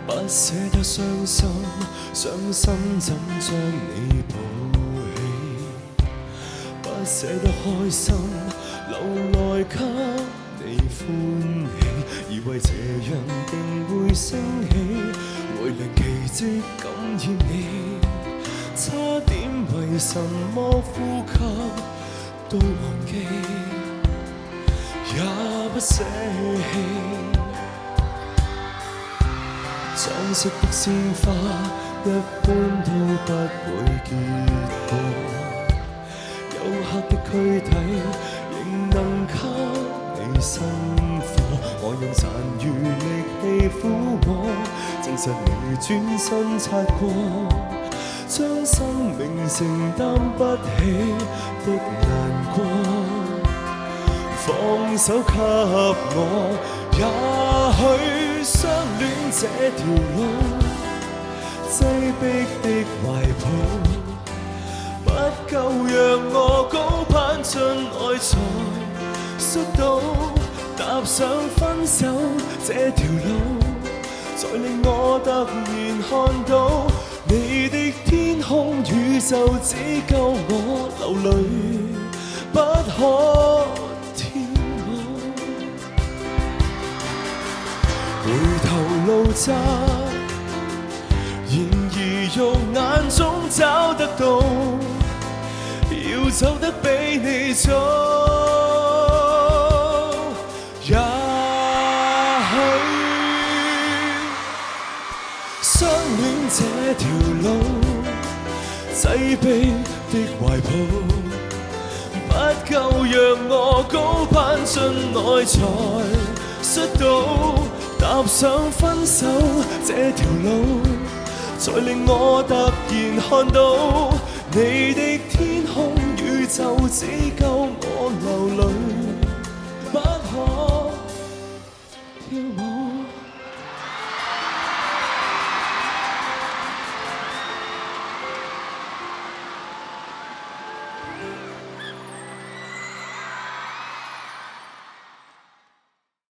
不捨得傷心，傷心怎將你抱起？不捨得開心，留來給你歡喜，以為這樣定會升起，會令奇蹟感染你。差點為什麼呼吸都忘記，也不捨棄。裝飾的鮮花一般都不會結果，黝黑的軀體仍能給你生火。我用殘餘力氣撫摸，證實你轉身擦過，將生命承擔不起的難過，放手給我，也許相戀這條路，擠迫的懷抱，不夠讓我高攀進愛才摔倒，踏上分手這條路，才令我突然看到你的天空宇宙，只夠我流淚不可天我。回頭路窄，然而肉眼中找得到，要走得比你早。也許相戀這條路，擠迫的懷抱，不夠讓我高攀進愛才摔倒，踏上分手這條路，才令我突然看到你的天空宇宙，只夠我流淚不可眺望。